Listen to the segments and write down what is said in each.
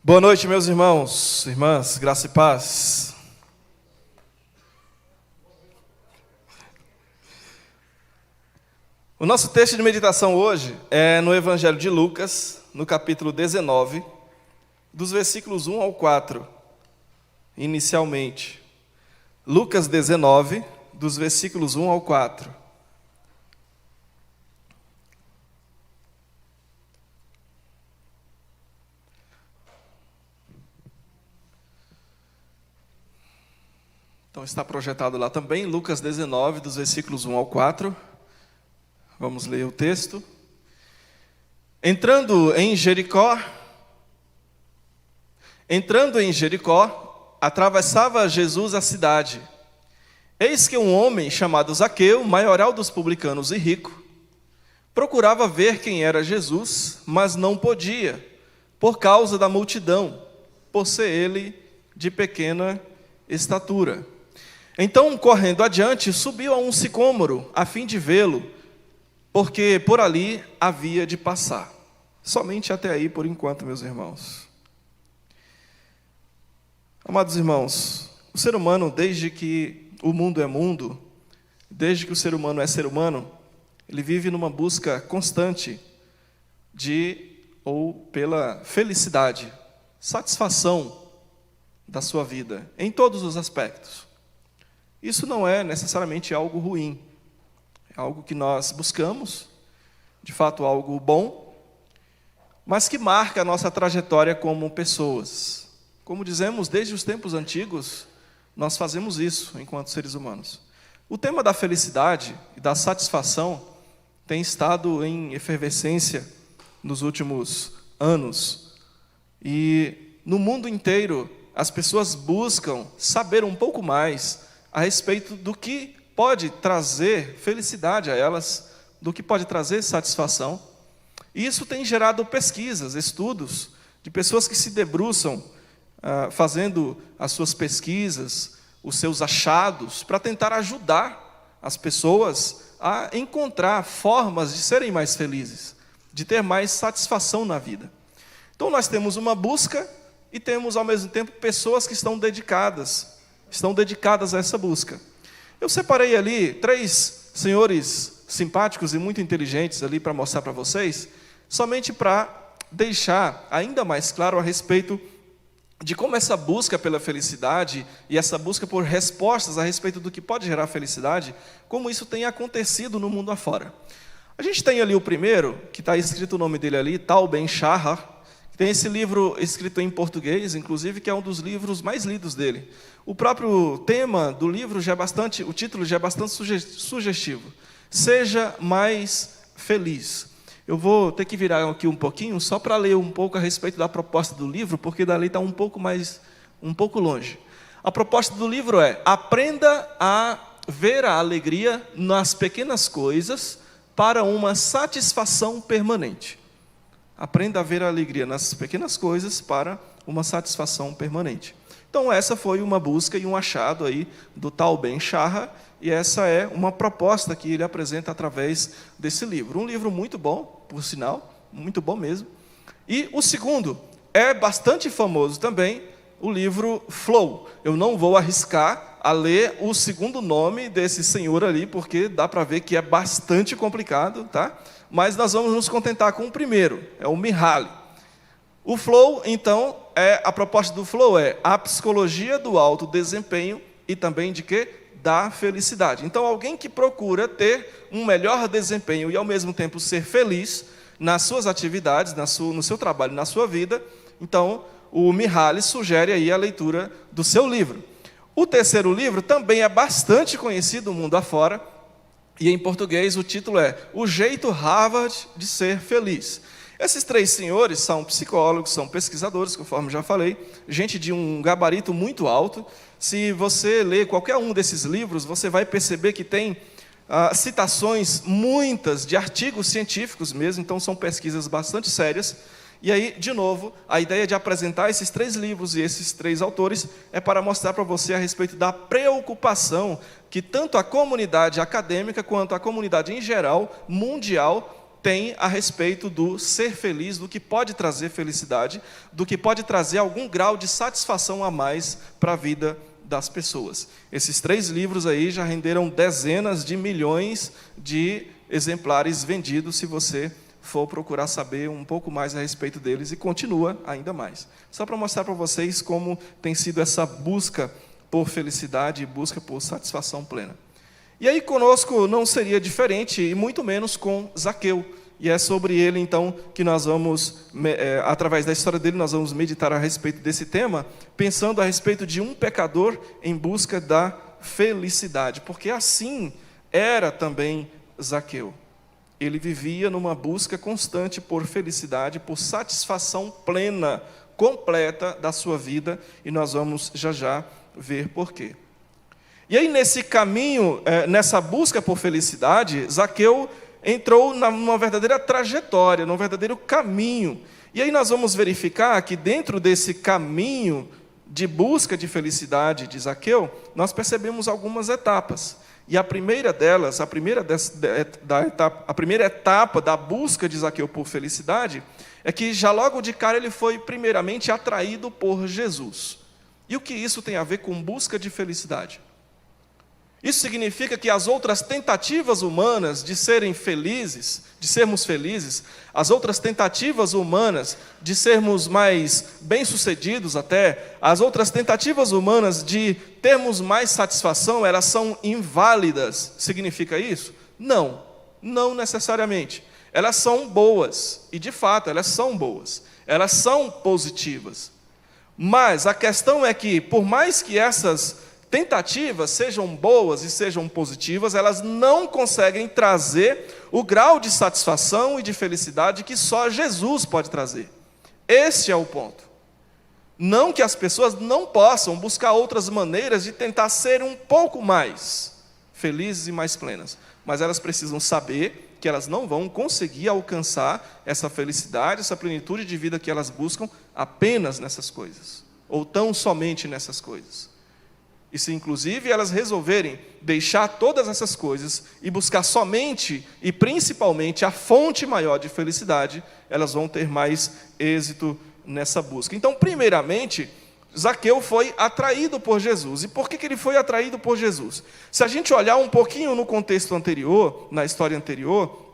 Boa noite, meus irmãos, irmãs, graça e paz. O nosso texto de meditação hoje é no Evangelho de Lucas, no capítulo 19, dos versículos 1 ao 4, inicialmente. Lucas 19, dos versículos 1 ao 4. Então está projetado lá também, Lucas 19, dos versículos 1 ao 4. Vamos ler o texto. Entrando em Jericó, atravessava Jesus a cidade. Eis que um homem chamado Zaqueu, maioral dos publicanos e rico, procurava ver quem era Jesus, mas não podia, por causa da multidão, por ser ele de pequena estatura. Então, correndo adiante, subiu a um sicômoro, a fim de vê-lo, porque por ali havia de passar. Somente até aí, por enquanto, meus irmãos. Amados irmãos, o ser humano, desde que o mundo é mundo, desde que o ser humano é ser humano, ele vive numa busca constante pela felicidade, satisfação da sua vida, em todos os aspectos. Isso não é necessariamente algo ruim, é algo que nós buscamos, de fato algo bom, mas que marca a nossa trajetória como pessoas. Como dizemos, desde os tempos antigos, nós fazemos isso enquanto seres humanos. O tema da felicidade e da satisfação tem estado em efervescência nos últimos anos. E no mundo inteiro, as pessoas buscam saber um pouco mais a respeito do que pode trazer felicidade a elas, do que pode trazer satisfação. E isso tem gerado pesquisas, estudos, de pessoas que se debruçam, fazendo as suas pesquisas, os seus achados, para tentar ajudar as pessoas a encontrar formas de serem mais felizes, de ter mais satisfação na vida. Então nós temos uma busca e temos ao mesmo tempo pessoas que estão dedicadas a essa busca. Eu separei ali 3 senhores simpáticos e muito inteligentes ali para mostrar para vocês, somente para deixar ainda mais claro a respeito de como essa busca pela felicidade e essa busca por respostas a respeito do que pode gerar felicidade, como isso tem acontecido no mundo afora. A gente tem ali o primeiro, que está escrito o nome dele ali, Tal Ben-Shahar. Tem esse livro escrito em português, inclusive, que é um dos livros mais lidos dele. O próprio tema do livro o título já é bastante sugestivo. Seja mais feliz. Eu vou ter que virar aqui um pouquinho, só para ler um pouco a respeito da proposta do livro, porque dali está um pouco longe. A proposta do livro é: aprenda a ver a alegria nas pequenas coisas para uma satisfação permanente. Aprenda a ver a alegria nas pequenas coisas para uma satisfação permanente. Então essa foi uma busca e um achado aí do Tal Ben-Shahar, e essa é uma proposta que ele apresenta através desse livro. Um livro muito bom, por sinal, muito bom mesmo. E o segundo é bastante famoso também, o livro Flow. Eu não vou arriscar a ler o segundo nome desse senhor ali, porque dá para ver que é bastante complicado, tá? Mas nós vamos nos contentar com o primeiro, é o Mihaly. O Flow, então, a proposta do Flow é a psicologia do alto desempenho e também de quê? Da felicidade. Então, alguém que procura ter um melhor desempenho e, ao mesmo tempo, ser feliz nas suas atividades, no seu trabalho, na sua vida, então, o Mihaly sugere aí a leitura do seu livro. O terceiro livro também é bastante conhecido no mundo afora, e em português o título é O Jeito Harvard de Ser Feliz. Esses 3 senhores são psicólogos, são pesquisadores, conforme já falei, gente de um gabarito muito alto. Se você ler qualquer um desses livros, você vai perceber que tem citações muitas de artigos científicos mesmo, então são pesquisas bastante sérias. E aí, de novo, a ideia de apresentar esses 3 livros e esses 3 autores é para mostrar para você a respeito da preocupação que tanto a comunidade acadêmica quanto a comunidade em geral, mundial, tem a respeito do ser feliz, do que pode trazer felicidade, do que pode trazer algum grau de satisfação a mais para a vida das pessoas. Esses 3 livros aí já renderam dezenas de milhões de exemplares vendidos, se você for procurar saber um pouco mais a respeito deles, e continua ainda mais. Só para mostrar para vocês como tem sido essa busca por felicidade e busca por satisfação plena. E aí conosco não seria diferente, e muito menos com Zaqueu. E é sobre ele, então, que nós vamos, através da história dele, nós vamos meditar a respeito desse tema, pensando a respeito de um pecador em busca da felicidade. Porque assim era também Zaqueu. Ele vivia numa busca constante por felicidade, por satisfação plena, completa da sua vida, e nós vamos já já ver por quê. E aí, nesse caminho, nessa busca por felicidade, Zaqueu entrou numa verdadeira trajetória, num verdadeiro caminho. E aí nós vamos verificar que dentro desse caminho de busca de felicidade de Zaqueu, nós percebemos algumas etapas. E a primeira delas, a primeira etapa da busca de Zaqueu por felicidade, é que já logo de cara ele foi primeiramente atraído por Jesus. E o que isso tem a ver com busca de felicidade? Isso significa que as outras tentativas humanas de sermos felizes, as outras tentativas humanas de sermos mais bem-sucedidos até, as outras tentativas humanas de termos mais satisfação, elas são inválidas. Significa isso? Não, não necessariamente. Elas são boas, e de fato elas são boas, elas são positivas. Mas a questão é que, por mais que essas tentativas sejam boas e sejam positivas, elas não conseguem trazer o grau de satisfação e de felicidade que só Jesus pode trazer. Esse é o ponto. Não que as pessoas não possam buscar outras maneiras de tentar ser um pouco mais felizes e mais plenas, mas elas precisam saber que elas não vão conseguir alcançar essa felicidade, essa plenitude de vida que elas buscam apenas nessas coisas, ou tão somente nessas coisas. E se inclusive elas resolverem deixar todas essas coisas e buscar somente e principalmente a fonte maior de felicidade, elas vão ter mais êxito nessa busca. Então, primeiramente, Zaqueu foi atraído por Jesus. E por que ele foi atraído por Jesus? Se a gente olhar um pouquinho no contexto anterior, na história anterior,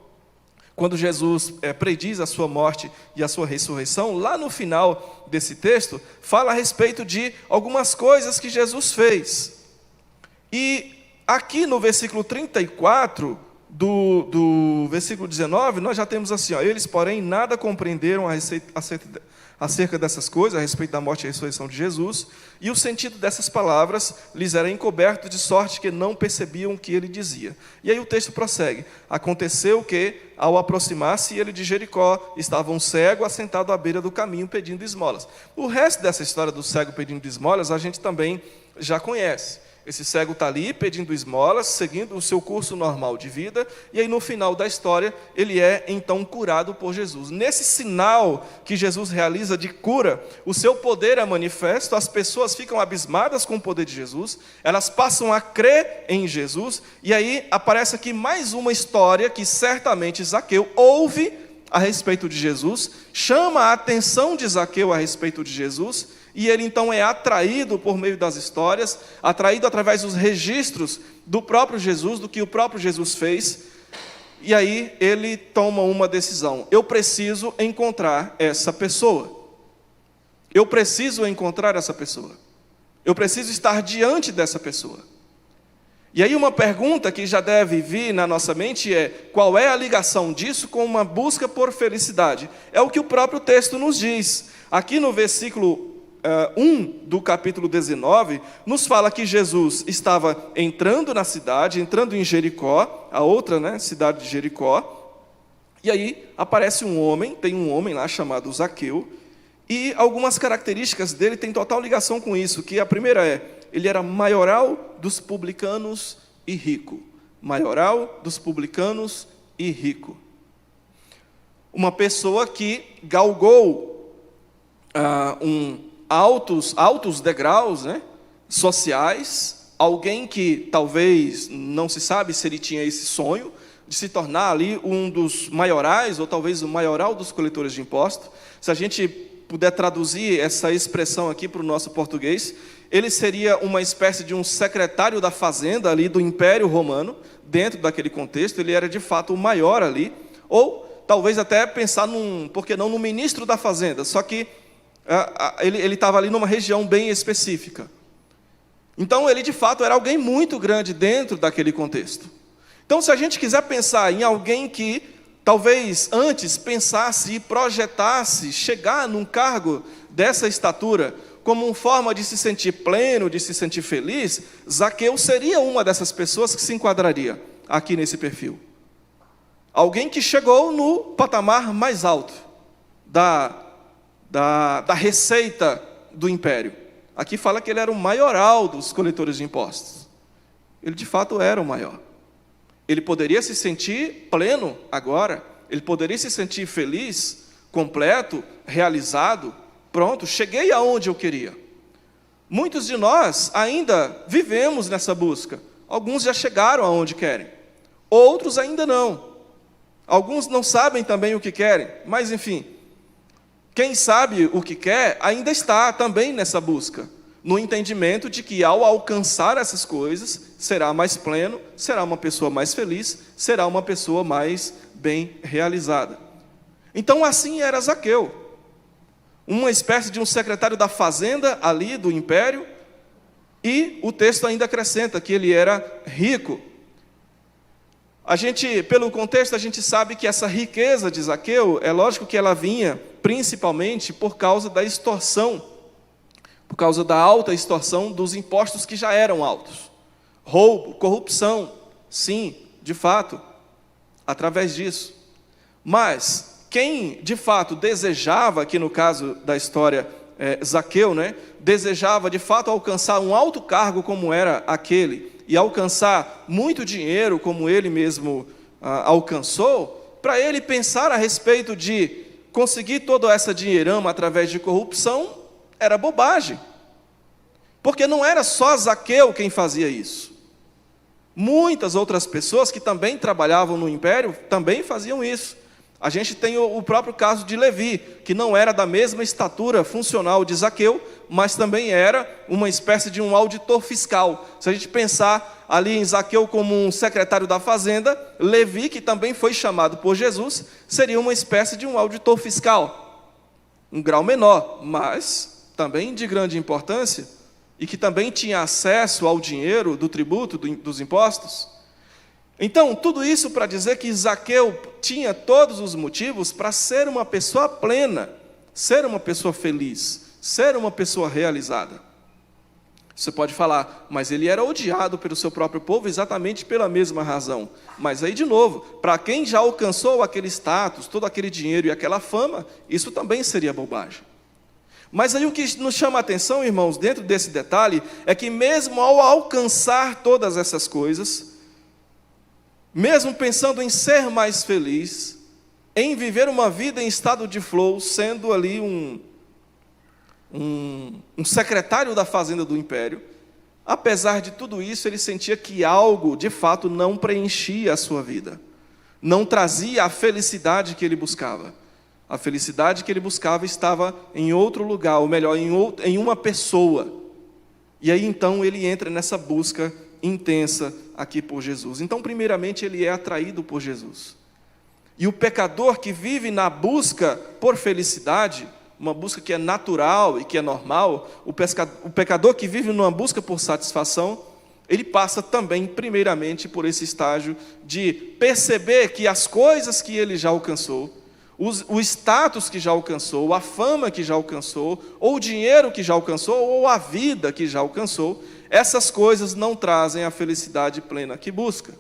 quando Jesus prediz a sua morte e a sua ressurreição, lá no final desse texto, fala a respeito de algumas coisas que Jesus fez. E aqui no versículo 34, do versículo 19, nós já temos assim, eles, porém, nada compreenderam acerca dessas coisas, a respeito da morte e ressurreição de Jesus, e o sentido dessas palavras lhes era encoberto, de sorte que não percebiam o que ele dizia. E aí o texto prossegue. Aconteceu que, ao aproximar-se ele de Jericó, estava um cego assentado à beira do caminho pedindo esmolas. O resto dessa história do cego pedindo esmolas, a gente também já conhece. Esse cego está ali pedindo esmolas, seguindo o seu curso normal de vida, e aí no final da história, ele é então curado por Jesus. Nesse sinal que Jesus realiza de cura, o seu poder é manifesto, as pessoas ficam abismadas com o poder de Jesus, elas passam a crer em Jesus, e aí aparece aqui mais uma história que certamente Zaqueu ouve a respeito de Jesus, chama a atenção de Zaqueu a respeito de Jesus, e ele então é atraído por meio das histórias, atraído através dos registros do próprio Jesus, do que o próprio Jesus fez, e aí ele toma uma decisão: eu preciso encontrar essa pessoa, eu preciso encontrar essa pessoa, eu preciso estar diante dessa pessoa. E aí uma pergunta que já deve vir na nossa mente é: qual é a ligação disso com uma busca por felicidade? É o que o próprio texto nos diz. Aqui no versículo 1 do capítulo 19, nos fala que Jesus estava entrando na cidade, entrando em Jericó, a outra cidade de Jericó, e aí aparece um homem, tem um homem lá chamado Zaqueu, e algumas características dele têm total ligação com isso, que a primeira é: ele era maioral dos publicanos e rico. Maioral dos publicanos e rico. Uma pessoa que galgou altos degraus sociais, alguém que talvez, não se sabe se ele tinha esse sonho, de se tornar ali um dos maiorais, ou talvez o maioral dos coletores de impostos. Se a gente puder traduzir essa expressão aqui para o nosso português, ele seria uma espécie de um secretário da fazenda ali do Império Romano, dentro daquele contexto. Ele era de fato o maior ali, ou talvez até pensar por que não, no ministro da fazenda, só que ele estava ali numa região bem específica. Então ele de fato era alguém muito grande dentro daquele contexto. Então, se a gente quiser pensar em alguém que talvez antes pensasse e projetasse chegar num cargo dessa estatura como uma forma de se sentir pleno, de se sentir feliz, Zaqueu seria uma dessas pessoas que se enquadraria aqui nesse perfil. Alguém que chegou no patamar mais alto da receita do império. Aqui fala que ele era o maioral dos coletores de impostos. Ele de fato era o maior. Ele poderia se sentir pleno agora, ele poderia se sentir feliz, completo, realizado. Pronto, cheguei aonde eu queria. Muitos de nós ainda vivemos nessa busca. Alguns já chegaram aonde querem, outros ainda não. Alguns não sabem também o que querem, mas enfim, quem sabe o que quer ainda está também nessa busca, no entendimento de que ao alcançar essas coisas, será mais pleno, será uma pessoa mais feliz, será uma pessoa mais bem realizada. Então assim era Zaqueu, uma espécie de um secretário da fazenda ali do império, e o texto ainda acrescenta que ele era rico. Pelo contexto, a gente sabe que essa riqueza de Zaqueu, é lógico que ela vinha principalmente por causa da extorsão, por causa da alta extorsão dos impostos que já eram altos. Roubo, corrupção, sim, de fato, através disso. Mas quem de fato desejava, aqui no caso da história Zaqueu, desejava de fato alcançar um alto cargo como era aquele, e alcançar muito dinheiro como ele mesmo alcançou, para ele pensar a respeito de conseguir toda essa dinheirama através de corrupção, era bobagem. Porque não era só Zaqueu quem fazia isso. Muitas outras pessoas que também trabalhavam no império também faziam isso. A gente tem o próprio caso de Levi, que não era da mesma estatura funcional de Zaqueu, mas também era uma espécie de um auditor fiscal. Se a gente pensar ali em Zaqueu como um secretário da fazenda, Levi, que também foi chamado por Jesus, seria uma espécie de um auditor fiscal. Um grau menor, mas também de grande importância, e que também tinha acesso ao dinheiro do tributo, dos impostos. Então, tudo isso para dizer que Zaqueu tinha todos os motivos para ser uma pessoa plena, ser uma pessoa feliz, ser uma pessoa realizada. Você pode falar, mas ele era odiado pelo seu próprio povo exatamente pela mesma razão. Mas aí, de novo, para quem já alcançou aquele status, todo aquele dinheiro e aquela fama, isso também seria bobagem. Mas aí o que nos chama a atenção, irmãos, dentro desse detalhe, é que mesmo ao alcançar todas essas coisas, mesmo pensando em ser mais feliz, em viver uma vida em estado de flow, sendo ali um secretário da fazenda do império, apesar de tudo isso, ele sentia que algo, de fato, não preenchia a sua vida, não trazia a felicidade que ele buscava. A felicidade que ele buscava estava em outro lugar, ou melhor, em uma pessoa. E aí, então, ele entra nessa busca intensa aqui por Jesus. Então, primeiramente, ele é atraído por Jesus. E o pecador que vive na busca por felicidade, uma busca que é natural e que é normal, o pecador que vive numa busca por satisfação, ele passa também, primeiramente, por esse estágio de perceber que as coisas que ele já alcançou, o status que já alcançou, a fama que já alcançou, ou o dinheiro que já alcançou, ou a vida que já alcançou, essas coisas não trazem a felicidade plena que busca.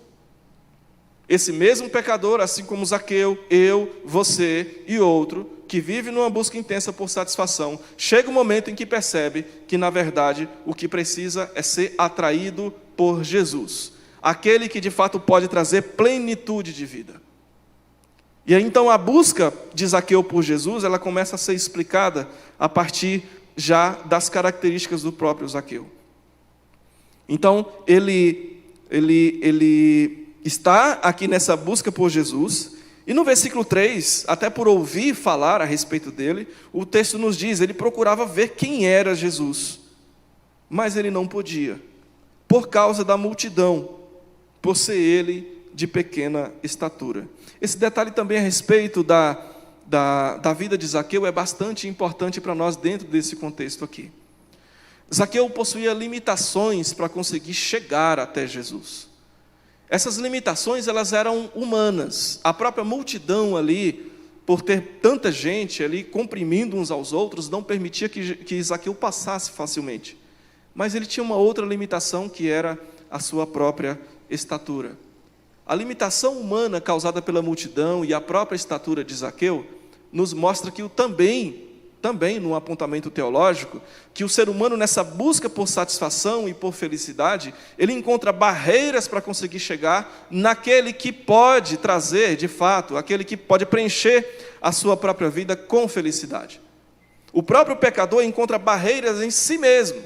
Esse mesmo pecador, assim como Zaqueu, eu, você e outro, que vive numa busca intensa por satisfação, chega um momento em que percebe que, na verdade, o que precisa é ser atraído por Jesus, aquele que de fato pode trazer plenitude de vida. E aí, então, a busca de Zaqueu por Jesus, ela começa a ser explicada a partir já das características do próprio Zaqueu. Então, ele está aqui nessa busca por Jesus. E no versículo 3, até por ouvir falar a respeito dele, o texto nos diz, ele procurava ver quem era Jesus, mas ele não podia, por causa da multidão, por ser ele de pequena estatura. Esse detalhe também a respeito da vida de Zaqueu é bastante importante para nós dentro desse contexto aqui. Zaqueu possuía limitações para conseguir chegar até Jesus. Essas limitações, elas eram humanas. A própria multidão ali, por ter tanta gente ali comprimindo uns aos outros, não permitia que Zaqueu passasse facilmente. Mas ele tinha uma outra limitação, que era a sua própria estatura. A limitação humana causada pela multidão e a própria estatura de Zaqueu nos mostra que também num apontamento teológico, que o ser humano nessa busca por satisfação e por felicidade, ele encontra barreiras para conseguir chegar naquele que pode trazer, de fato, aquele que pode preencher a sua própria vida com felicidade. O próprio pecador encontra barreiras em si mesmo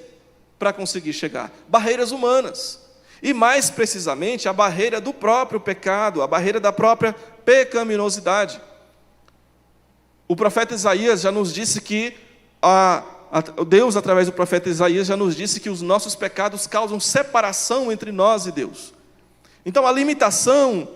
para conseguir chegar, barreiras humanas. E mais precisamente, a barreira do próprio pecado, a barreira da própria pecaminosidade. O profeta Isaías já nos disse que, Deus, através do profeta Isaías, já nos disse que os nossos pecados causam separação entre nós e Deus. Então, a limitação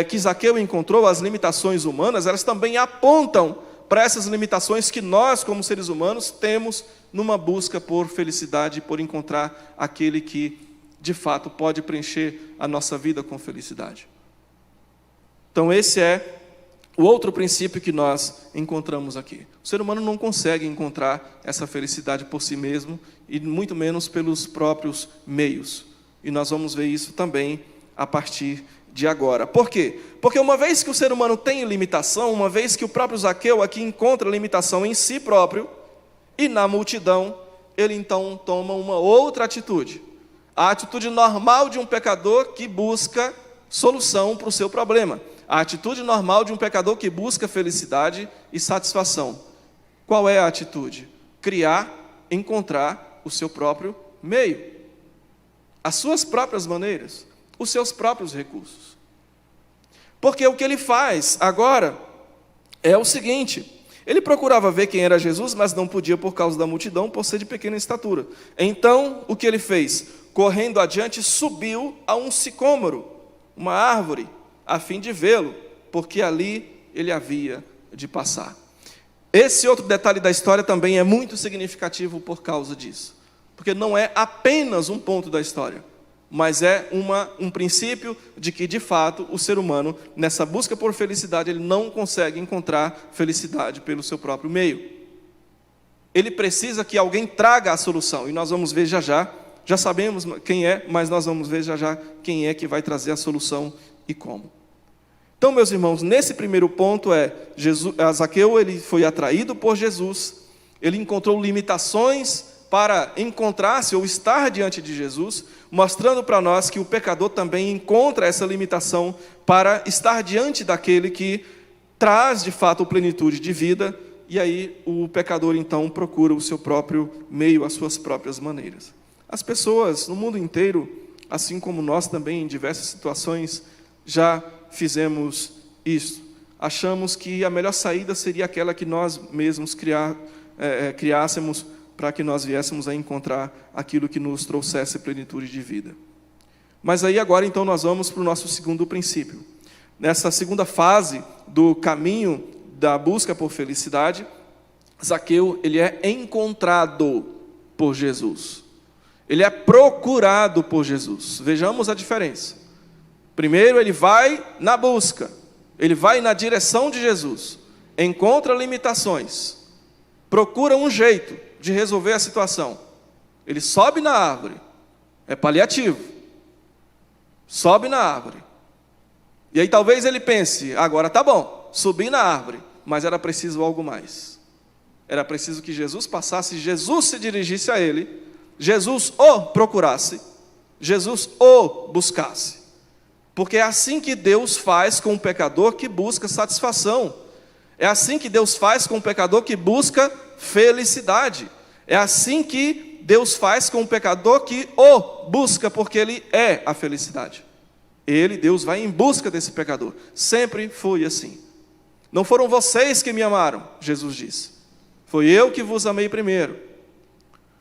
que Zaqueu encontrou, as limitações humanas, elas também apontam para essas limitações que nós, como seres humanos, temos numa busca por felicidade, por encontrar aquele que, de fato, pode preencher a nossa vida com felicidade. Então, esse é o outro princípio que nós encontramos aqui. O ser humano não consegue encontrar essa felicidade por si mesmo, e muito menos pelos próprios meios. E nós vamos ver isso também a partir de agora. Por quê? Porque uma vez que o ser humano tem limitação, uma vez que o próprio Zaqueu aqui encontra limitação em si próprio, e na multidão, ele então toma uma outra atitude. A atitude normal de um pecador que busca solução para o seu problema. A atitude normal de um pecador que busca felicidade e satisfação. Qual é a atitude? Encontrar o seu próprio meio, as suas próprias maneiras, os seus próprios recursos. Porque o que ele faz agora é o seguinte: ele procurava ver quem era Jesus, mas não podia por causa da multidão, por ser de pequena estatura. Então, o que ele fez? Correndo adiante, subiu a um sicômoro, uma árvore, a fim de vê-lo, porque ali ele havia de passar. Esse outro detalhe da história também é muito significativo por causa disso, porque não é apenas um ponto da história, mas é um princípio de que, de fato, o ser humano, nessa busca por felicidade, ele não consegue encontrar felicidade pelo seu próprio meio. Ele precisa que alguém traga a solução, e nós vamos ver já sabemos quem é, mas nós vamos ver já quem é que vai trazer a solução e como. Então, meus irmãos, nesse primeiro ponto Zaqueu, ele foi atraído por Jesus, ele encontrou limitações para encontrar-se ou estar diante de Jesus, mostrando para nós que o pecador também encontra essa limitação para estar diante daquele que traz de fato a plenitude de vida, e aí o pecador então procura o seu próprio meio, as suas próprias maneiras. As pessoas no mundo inteiro, assim como nós também em diversas situações, já fizemos isso. Achamos que a melhor saída seria aquela que nós mesmos criássemos para que nós viéssemos a encontrar aquilo que nos trouxesse plenitude de vida. Mas aí agora então nós vamos para o nosso segundo princípio. Nessa segunda fase do caminho da busca por felicidade, Zaqueu, ele é encontrado por Jesus. Ele é procurado por Jesus. Vejamos a diferença. Primeiro ele vai na busca, ele vai na direção de Jesus, encontra limitações, procura um jeito de resolver a situação. Ele sobe na árvore, é paliativo, sobe na árvore. E aí talvez ele pense, agora tá bom, subi na árvore, mas era preciso algo mais. Era preciso que Jesus passasse, Jesus se dirigisse a ele, Jesus o procurasse, Jesus o buscasse. Porque é assim que Deus faz com o pecador que busca satisfação. É assim que Deus faz com o pecador que busca felicidade. É assim que Deus faz com o pecador que o busca, porque ele é a felicidade. Deus, vai em busca desse pecador. Sempre foi assim. Não foram vocês que me amaram, Jesus disse. Foi eu que vos amei primeiro.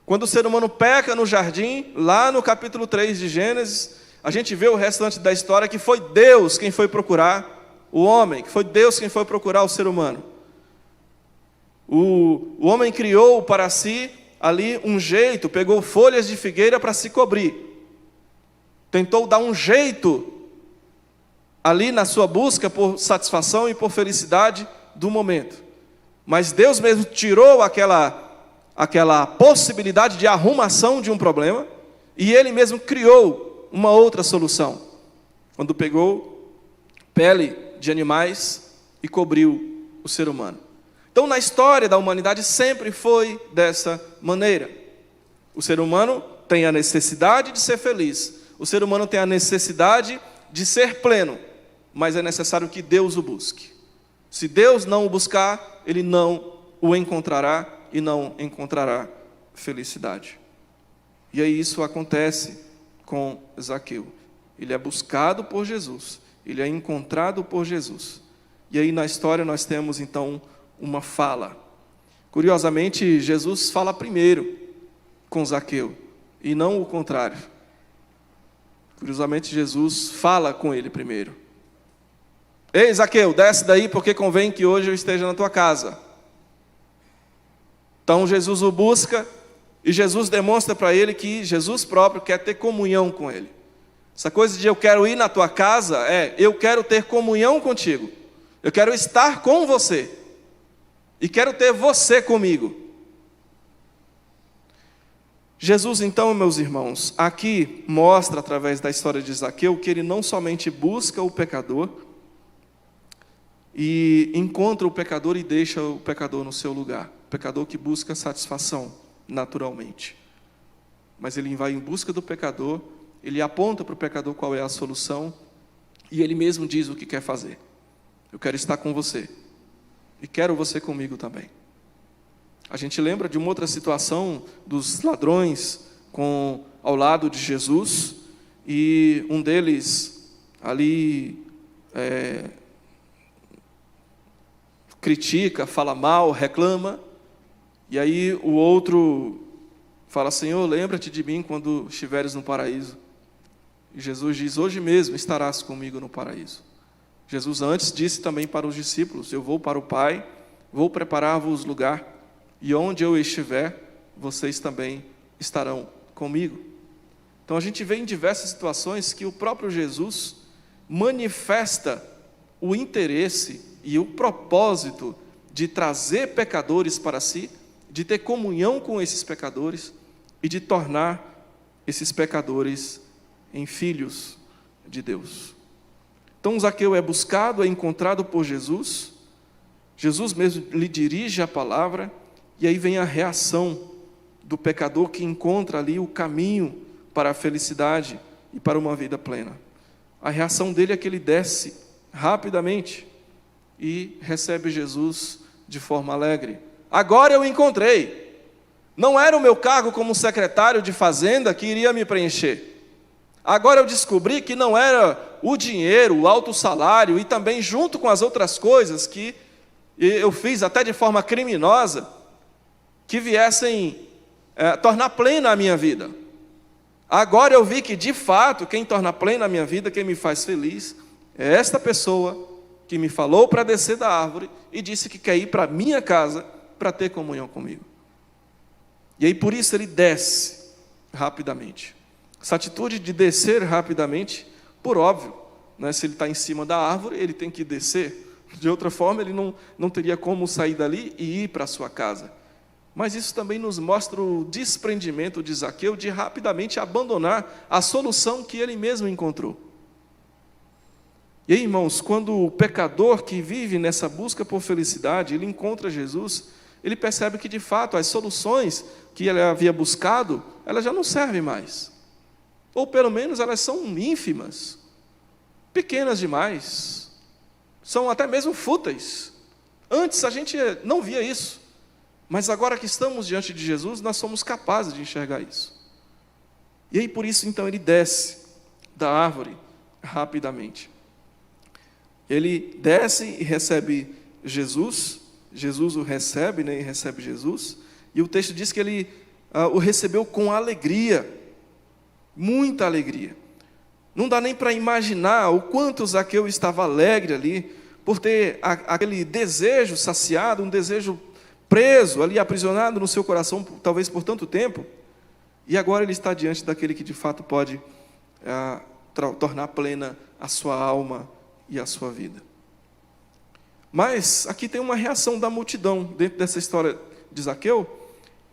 Quando o ser humano peca no jardim, lá no capítulo 3 de Gênesis, a gente vê o restante da história que foi Deus quem foi procurar o homem, que foi Deus quem foi procurar o ser humano. O homem criou para si ali um jeito, pegou folhas de figueira para se cobrir. Tentou dar um jeito ali na sua busca por satisfação e por felicidade do momento. Mas Deus mesmo tirou aquela possibilidade de arrumação de um problema, e Ele mesmo criou uma outra solução, quando pegou pele de animais e cobriu o ser humano. Então, na história da humanidade sempre foi dessa maneira. O ser humano tem a necessidade de ser feliz, o ser humano tem a necessidade de ser pleno, mas é necessário que Deus o busque. Se Deus não o buscar, ele não o encontrará e não encontrará felicidade. E aí isso acontece com Zaqueu. Ele é buscado por Jesus, ele é encontrado por Jesus. E aí na história nós temos então uma fala. Curiosamente, Jesus fala primeiro com Zaqueu, e não o contrário. Curiosamente, Jesus fala com ele primeiro. Ei, Zaqueu, desce daí, porque convém que hoje eu esteja na tua casa. Então Jesus o busca, e Jesus demonstra para ele que Jesus próprio quer ter comunhão com ele. Essa coisa de eu quero ir na tua casa, eu quero ter comunhão contigo. Eu quero estar com você. E quero ter você comigo. Jesus, então, meus irmãos, aqui mostra, através da história de Zaqueu, que ele não somente busca o pecador, e encontra o pecador e deixa o pecador no seu lugar. O pecador que busca satisfação, naturalmente. Mas ele vai em busca do pecador, ele aponta para o pecador qual é a solução, e ele mesmo diz o que quer fazer. Eu quero estar com você, e quero você comigo também. A gente lembra de uma outra situação dos ladrões ao lado de Jesus, e um deles ali critica, fala mal, reclama, e aí o outro fala: Senhor, lembra-te de mim quando estiveres no paraíso. E Jesus diz: hoje mesmo estarás comigo no paraíso. Jesus antes disse também para os discípulos: eu vou para o Pai, vou preparar-vos lugar, e onde eu estiver, vocês também estarão comigo. Então a gente vê em diversas situações que o próprio Jesus manifesta o interesse e o propósito de trazer pecadores para si, de ter comunhão com esses pecadores e de tornar esses pecadores em filhos de Deus. Então Zaqueu é buscado, é encontrado por Jesus, Jesus mesmo lhe dirige a palavra, e aí vem a reação do pecador que encontra ali o caminho para a felicidade e para uma vida plena. A reação dele é que ele desce rapidamente e recebe Jesus de forma alegre. Agora eu encontrei. Não era o meu cargo como secretário de fazenda que iria me preencher. Agora eu descobri que não era o dinheiro, o alto salário, e também junto com as outras coisas que eu fiz até de forma criminosa, que viessem tornar plena a minha vida. Agora eu vi que de fato quem torna plena a minha vida, quem me faz feliz, é esta pessoa que me falou para descer da árvore e disse que quer ir para a minha casa para ter comunhão comigo. E aí por isso ele desce rapidamente. Essa atitude de descer rapidamente, por óbvio, né? Se ele está em cima da árvore, ele tem que descer. De outra forma, ele não teria como sair dali e ir para a sua casa. Mas isso também nos mostra o desprendimento de Zaqueu de rapidamente abandonar a solução que ele mesmo encontrou. E aí, irmãos, quando o pecador que vive nessa busca por felicidade, ele encontra Jesus, ele percebe que de fato as soluções que ele havia buscado, elas já não servem mais. Ou pelo menos elas são ínfimas, pequenas demais, são até mesmo fúteis. Antes a gente não via isso, mas agora que estamos diante de Jesus, nós somos capazes de enxergar isso. E aí por isso então ele desce da árvore rapidamente. Ele desce e recebe Jesus, Jesus o recebe, né, e recebe Jesus, e o texto diz que ele o recebeu com alegria, muita alegria. Não dá nem para imaginar o quanto Zaqueu estava alegre ali, por ter aquele desejo saciado, um desejo preso ali, aprisionado no seu coração, talvez por tanto tempo, e agora ele está diante daquele que de fato pode tornar plena a sua alma e a sua vida. Mas aqui tem uma reação da multidão, dentro dessa história de Zaqueu.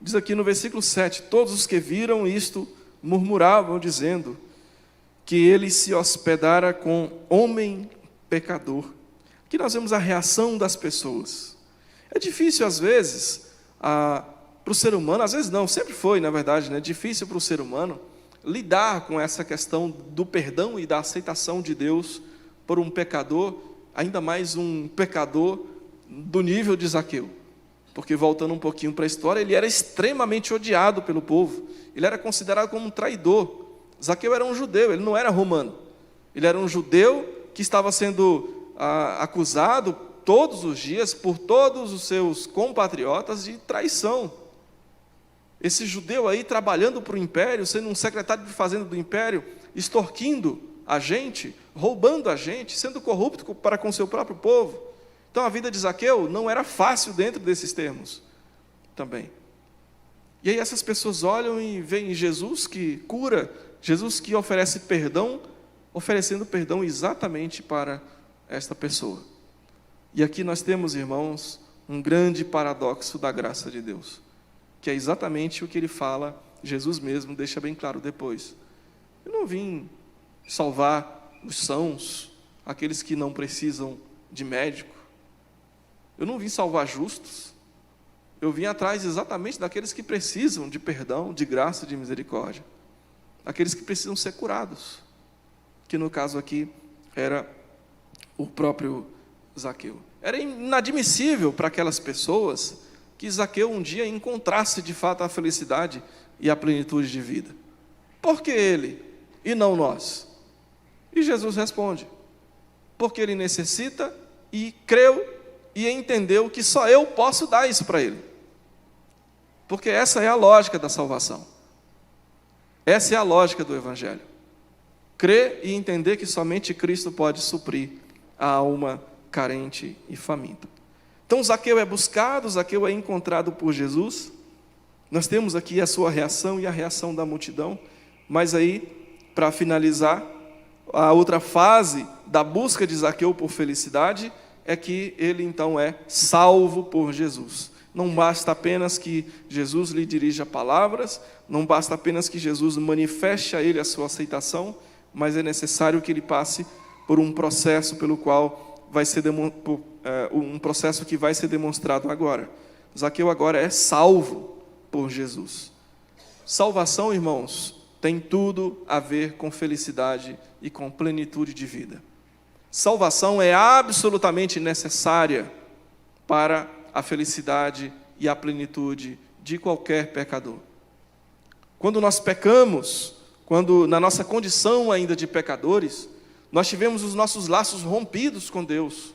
Diz aqui no versículo 7, todos os que viram isto murmuravam, dizendo que ele se hospedara com homem pecador. Aqui nós vemos a reação das pessoas. É difícil às vezes, para o ser humano, às vezes não, sempre foi na verdade, né, difícil para o ser humano lidar com essa questão do perdão e da aceitação de Deus por um pecador, ainda mais um pecador do nível de Zaqueu. Porque, voltando um pouquinho para a história, ele era extremamente odiado pelo povo. Ele era considerado como um traidor. Zaqueu era um judeu, ele não era romano. Ele era um judeu que estava sendo acusado todos os dias por todos os seus compatriotas de traição. Esse judeu aí trabalhando para o império, sendo um secretário de fazenda do império, extorquindo a gente, roubando a gente, sendo corrupto para com seu próprio povo. Então a vida de Zaqueu não era fácil dentro desses termos também. E aí essas pessoas olham e veem Jesus que cura, Jesus que oferece perdão, oferecendo perdão exatamente para esta pessoa. E aqui nós temos, irmãos, um grande paradoxo da graça de Deus, que é exatamente o que ele fala, Jesus mesmo deixa bem claro depois. Eu não vim salvar os sãos, aqueles que não precisam de médico. Eu não vim salvar justos, eu vim atrás exatamente daqueles que precisam de perdão, de graça, de misericórdia. Aqueles que precisam ser curados, que no caso aqui era o próprio Zaqueu. Era inadmissível para aquelas pessoas que Zaqueu um dia encontrasse de fato a felicidade e a plenitude de vida. Por que ele e não nós? E Jesus responde, porque ele necessita e creu e entendeu que só eu posso dar isso para ele. Porque essa é a lógica da salvação. Essa é a lógica do Evangelho. Crer e entender que somente Cristo pode suprir a alma carente e faminta. Então Zaqueu é buscado, Zaqueu é encontrado por Jesus. Nós temos aqui a sua reação e a reação da multidão. Mas aí, para finalizar, a outra fase da busca de Zaqueu por felicidade é que ele então é salvo por Jesus. Não basta apenas que Jesus lhe dirija palavras, não basta apenas que Jesus manifeste a ele a sua aceitação, mas é necessário que ele passe por um processo pelo qual vai ser um processo que vai ser demonstrado agora. Zaqueu agora é salvo por Jesus. Salvação, irmãos, tem tudo a ver com felicidade e com plenitude de vida. Salvação é absolutamente necessária para a felicidade e a plenitude de qualquer pecador. Quando nós pecamos, quando na nossa condição ainda de pecadores, nós tivemos os nossos laços rompidos com Deus.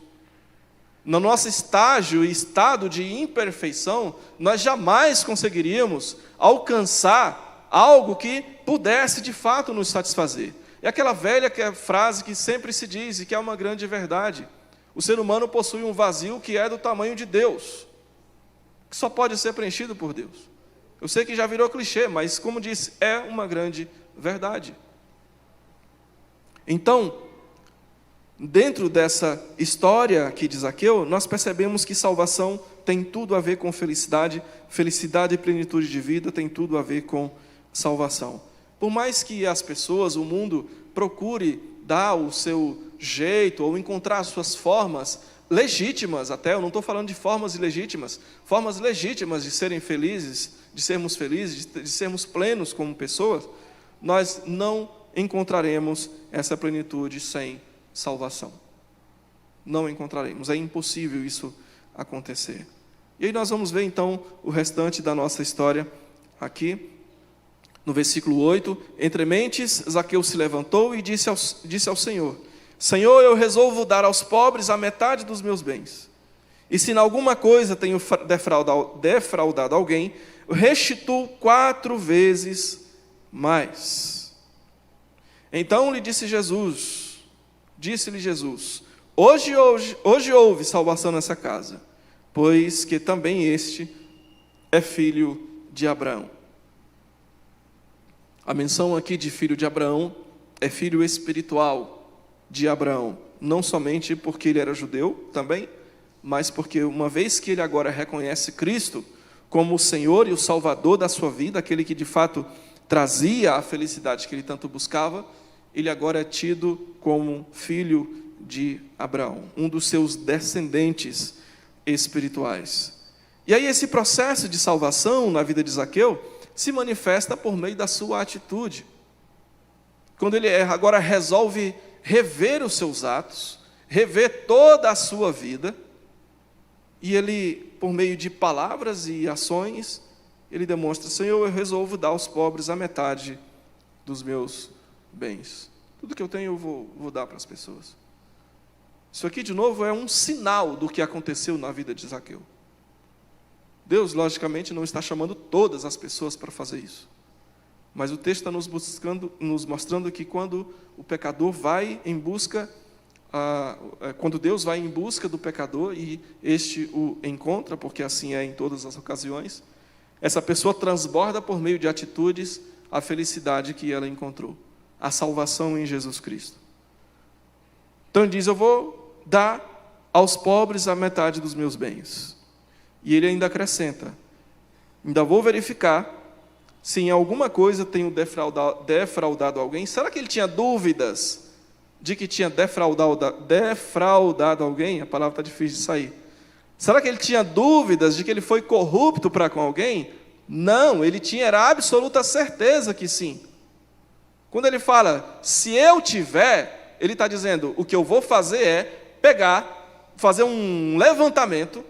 No nosso estágio e estado de imperfeição, nós jamais conseguiríamos alcançar algo que pudesse de fato nos satisfazer. É aquela velha frase que sempre se diz e que é uma grande verdade. O ser humano possui um vazio que é do tamanho de Deus, que só pode ser preenchido por Deus. Eu sei que já virou clichê, mas como disse, é uma grande verdade. Então, dentro dessa história aqui de Zaqueu, nós percebemos que salvação tem tudo a ver com felicidade, felicidade e plenitude de vida tem tudo a ver com salvação. Por mais que as pessoas, o mundo, procure dar o seu jeito ou encontrar as suas formas legítimas até, eu não estou falando de formas ilegítimas, formas legítimas de serem felizes, de sermos felizes, de sermos plenos como pessoas, nós não encontraremos essa plenitude sem salvação. Não encontraremos, é impossível isso acontecer. E aí nós vamos ver então o restante da nossa história aqui. No versículo 8, entre mentes, Zaqueu se levantou e disse ao Senhor: Senhor, eu resolvo dar aos pobres a metade dos meus bens. E se em alguma coisa tenho defraudado alguém, eu restituo 4 vezes mais. Então lhe disse-lhe Jesus, hoje houve salvação nessa casa, pois que também este é filho de Abraão. A menção aqui de filho de Abraão é filho espiritual de Abraão, não somente porque ele era judeu também, mas porque uma vez que ele agora reconhece Cristo como o Senhor e o Salvador da sua vida, aquele que de fato trazia a felicidade que ele tanto buscava, ele agora é tido como filho de Abraão, um dos seus descendentes espirituais. E aí esse processo de salvação na vida de Zaqueu se manifesta por meio da sua atitude. Quando ele agora resolve rever os seus atos, rever toda a sua vida, e ele, por meio de palavras e ações, ele demonstra: Senhor, eu resolvo dar aos pobres a metade dos meus bens. Tudo que eu tenho eu vou dar para as pessoas. Isso aqui, de novo, é um sinal do que aconteceu na vida de Zaqueu. Deus, logicamente, não está chamando todas as pessoas para fazer isso. Mas o texto está nos mostrando que quando o pecador vai em busca, quando Deus vai em busca do pecador e este o encontra, porque assim é em todas as ocasiões, essa pessoa transborda por meio de atitudes a felicidade que ela encontrou, a salvação em Jesus Cristo. Então ele diz: eu vou dar aos pobres a metade dos meus bens. E ele ainda acrescenta: ainda vou verificar se em alguma coisa tenho defraudado alguém. Será que ele tinha dúvidas de que tinha defraudado alguém? A palavra está difícil de sair. Será que ele tinha dúvidas de que ele foi corrupto para com alguém? Não, ele era absoluta certeza que sim. Quando ele fala, se eu tiver, ele está dizendo, o que eu vou fazer é fazer um levantamento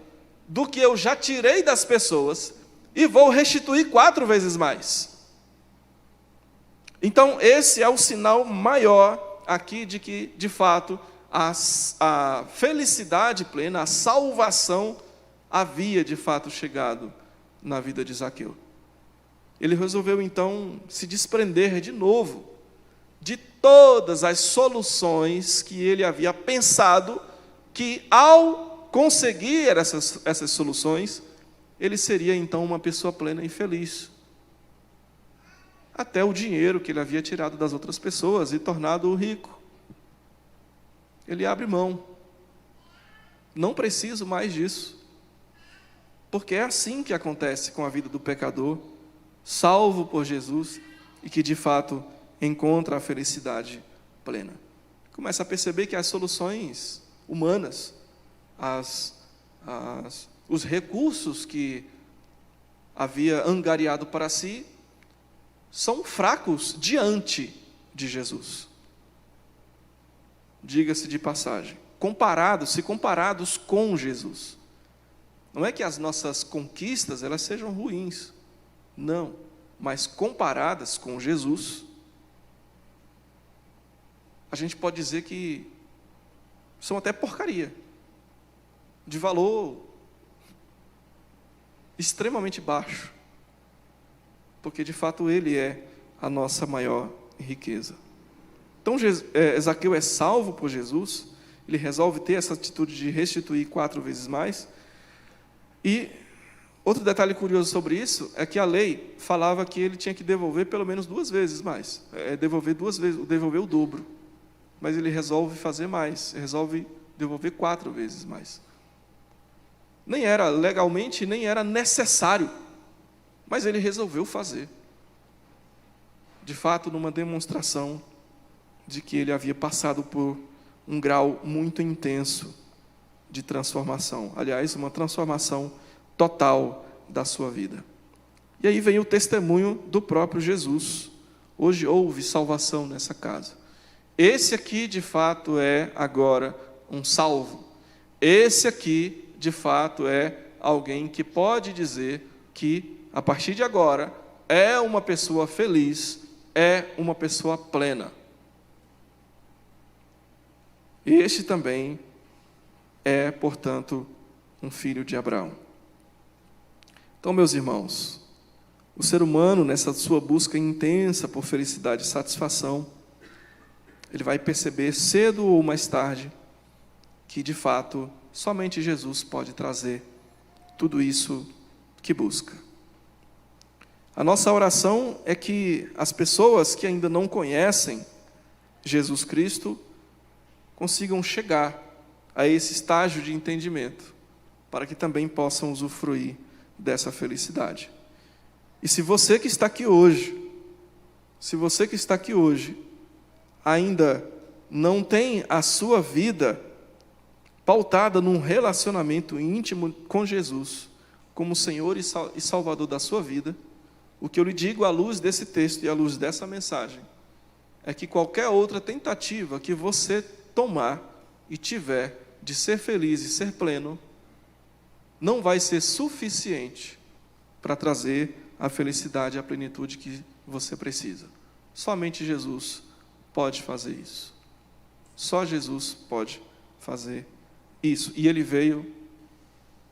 do que eu já tirei das pessoas e vou restituir 4 vezes mais. Então, esse é o sinal maior aqui de que, de fato, a felicidade plena, a salvação havia, de fato, chegado na vida de Zaqueu. Ele resolveu, então, se desprender de novo de todas as soluções que ele havia pensado que, ao conseguir essas soluções, ele seria então uma pessoa plena e feliz. Até o dinheiro que ele havia tirado das outras pessoas e tornado-o rico. Ele abre mão. Não preciso mais disso. Porque é assim que acontece com a vida do pecador, salvo por Jesus e que de fato encontra a felicidade plena. Começa a perceber que as soluções humanas, os recursos que havia angariado para si, são fracos diante de Jesus. Diga-se de passagem, se comparados com Jesus. Não é que as nossas conquistas elas sejam ruins, não, mas comparadas com Jesus, a gente pode dizer que são até porcaria, de valor extremamente baixo, porque de fato ele é a nossa maior riqueza. Então Zaqueu é salvo por Jesus, ele resolve ter essa atitude de restituir 4 vezes mais. E outro detalhe curioso sobre isso é que a lei falava que ele tinha que devolver pelo menos 2 vezes mais, devolver o dobro, mas ele resolve fazer mais, resolve devolver 4 vezes mais. Nem era legalmente, nem era necessário, mas ele resolveu fazer. De fato, numa demonstração de que ele havia passado por um grau muito intenso de transformação. Aliás, uma transformação total da sua vida. E aí vem o testemunho do próprio Jesus. Hoje houve salvação nessa casa. Esse aqui, de fato, é agora um salvo. Esse aqui, de fato, é alguém que pode dizer que, a partir de agora, é uma pessoa feliz, é uma pessoa plena. Este também é, portanto, um filho de Abraão. Então, meus irmãos, o ser humano, nessa sua busca intensa por felicidade e satisfação, ele vai perceber cedo ou mais tarde que, de fato, somente Jesus pode trazer tudo isso que busca. A nossa oração é que as pessoas que ainda não conhecem Jesus Cristo consigam chegar a esse estágio de entendimento, para que também possam usufruir dessa felicidade. E se você que está aqui hoje, ainda não tem a sua vida pautada num relacionamento íntimo com Jesus, como Senhor e Salvador da sua vida, o que eu lhe digo à luz desse texto e à luz dessa mensagem, é que qualquer outra tentativa que você tomar e tiver de ser feliz e ser pleno, não vai ser suficiente para trazer a felicidade e a plenitude que você precisa. Somente Jesus pode fazer isso. Só Jesus pode fazer isso. E Ele veio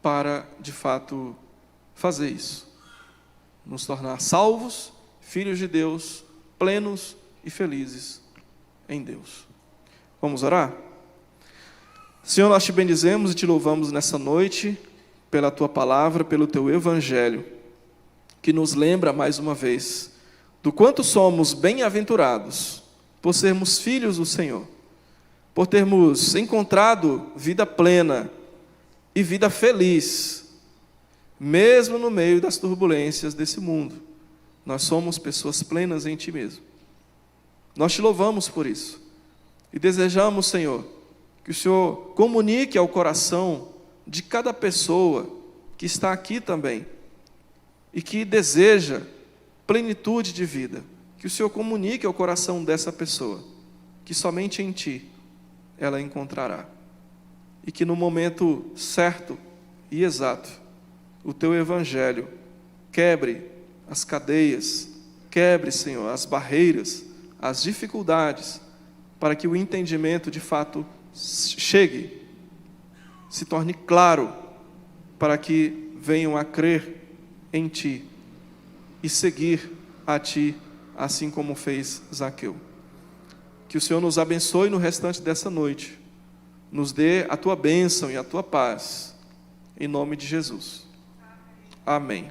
para, de fato, fazer isso. Nos tornar salvos, filhos de Deus, plenos e felizes em Deus. Vamos orar? Senhor, nós te bendizemos e te louvamos nessa noite pela Tua palavra, pelo Teu Evangelho, que nos lembra mais uma vez do quanto somos bem-aventurados por sermos filhos do Senhor, por termos encontrado vida plena e vida feliz, mesmo no meio das turbulências desse mundo. Nós somos pessoas plenas em Ti mesmo. Nós te louvamos por isso e desejamos, Senhor, que o Senhor comunique ao coração de cada pessoa que está aqui também e que deseja plenitude de vida, que o Senhor comunique ao coração dessa pessoa que somente em Ti ela encontrará, e que no momento certo e exato o Teu Evangelho quebre as cadeias, quebre, Senhor, as barreiras, as dificuldades, para que o entendimento de fato chegue, se torne claro, para que venham a crer em Ti e seguir a Ti, assim como fez Zaqueu. Que o Senhor nos abençoe no restante dessa noite, nos dê a Tua bênção e a Tua paz, em nome de Jesus. Amém.